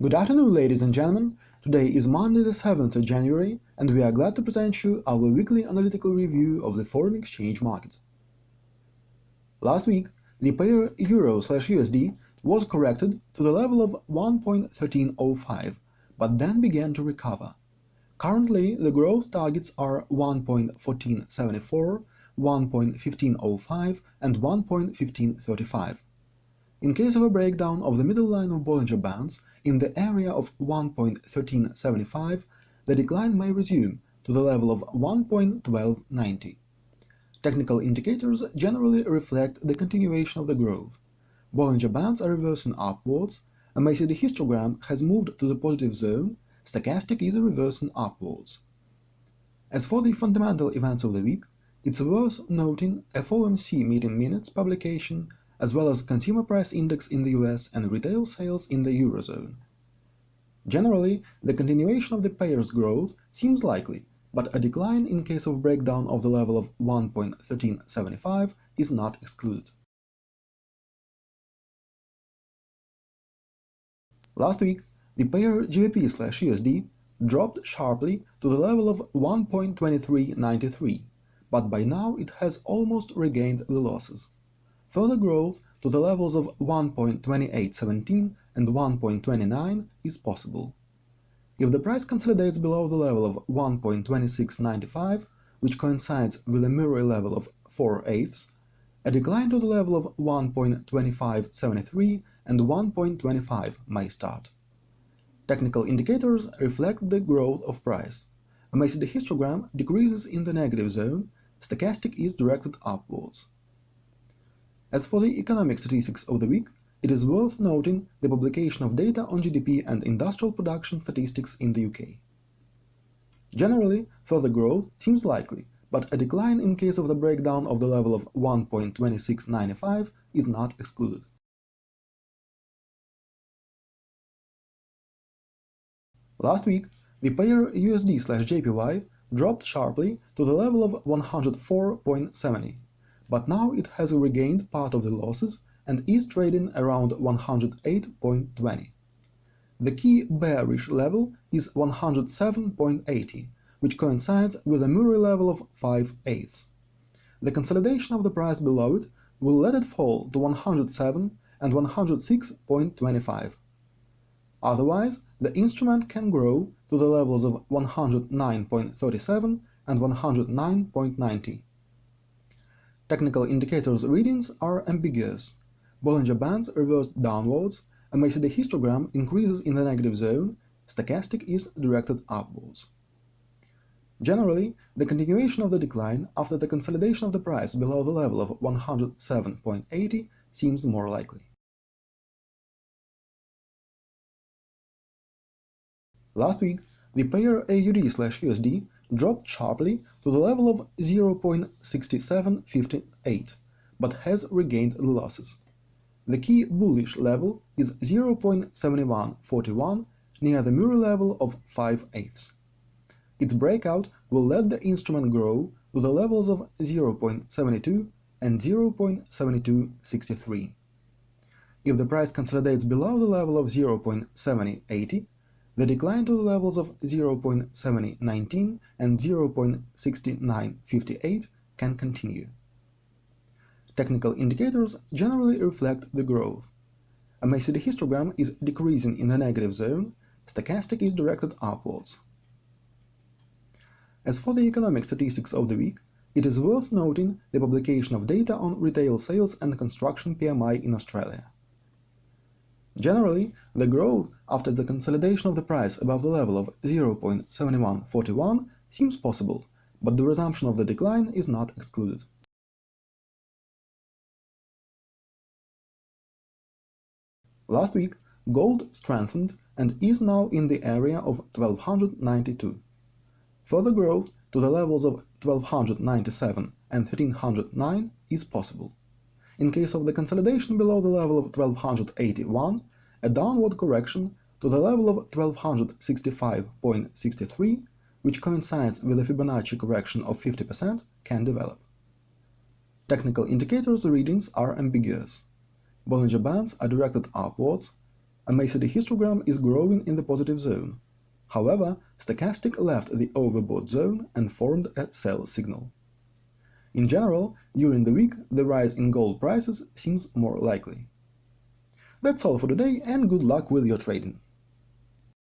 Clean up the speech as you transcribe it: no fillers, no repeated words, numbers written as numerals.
Good afternoon, ladies and gentlemen. Today is Monday the 7th of January, and we are glad to present you our weekly analytical review of the foreign exchange market. Last week, the pair EUR/USD was corrected to the level of 1.1305, but then began to recover. Currently, the growth targets are 1.1474, 1.1505, and 1.1535. In case of a breakdown of the middle line of Bollinger Bands in the area of 1.1375, the decline may resume to the level of 1.1290. Technical indicators generally reflect the continuation of the growth. Bollinger Bands are reversing upwards, a MACD histogram has moved to the positive zone, Stochastic is reversing upwards. As for the fundamental events of the week, it's worth noting FOMC meeting minutes publication as well as consumer price index in the US and retail sales in the Eurozone. Generally, the continuation of the pair's growth seems likely, but a decline in case of breakdown of the level of 1.1375 is not excluded. Last week, the pair GBP/USD dropped sharply to the level of 1.2393, but by now it has almost regained the losses. Further growth to the levels of 1.2817 and 1.29 is possible. If the price consolidates below the level of 1.2695, which coincides with a mirror level of 4/8, a decline to the level of 1.2573 and 1.25 may start. Technical indicators reflect the growth of price. A MACD histogram decreases in the negative zone, Stochastic is directed upwards. As for the economic statistics of the week, it is worth noting the publication of data on GDP and industrial production statistics in the UK. Generally, further growth seems likely, but a decline in case of the breakdown of the level of 1.2695 is not excluded. Last week, the pair USD/JPY dropped sharply to the level of 104.70. But now it has regained part of the losses and is trading around 108.20. The key bearish level is 107.80, which coincides with a mirror level of 5/8. The consolidation of the price below it will let it fall to 107 and 106.25. Otherwise, the instrument can grow to the levels of 109.37 and 109.90. Technical indicators readings are ambiguous. Bollinger Bands reversed downwards, a MACD histogram increases in the negative zone, Stochastic is directed upwards. Generally, the continuation of the decline after the consolidation of the price below the level of 107.80 seems more likely. Last week, the pair AUD/USD dropped sharply to the level of 0.6758, but has regained the losses. The key bullish level is 0.7141 near the mirror level of 5/8. Its breakout will let the instrument grow to the levels of 0.72 and 0.7263. If the price consolidates below the level of 0.7080, the decline to the levels of 0.7019 and 0.6958 can continue. Technical indicators generally reflect the growth. A MACD histogram is decreasing in the negative zone, Stochastic is directed upwards. As for the economic statistics of the week, it is worth noting the publication of data on retail sales and construction PMI in Australia. Generally, the growth after the consolidation of the price above the level of 0.7141 seems possible, but the resumption of the decline is not excluded. Last week, gold strengthened and is now in the area of 1292. Further growth to the levels of 1297 and 1309 is possible. In case of the consolidation below the level of 1281, a downward correction to the level of 1265.63, which coincides with a Fibonacci correction of 50%, can develop. Technical indicators readings are ambiguous. Bollinger Bands are directed upwards, a MACD histogram is growing in the positive zone. However, Stochastic left the overbought zone and formed a sell signal. In general, during the week, the rise in gold prices seems more likely. That's all for today, and good luck with your trading.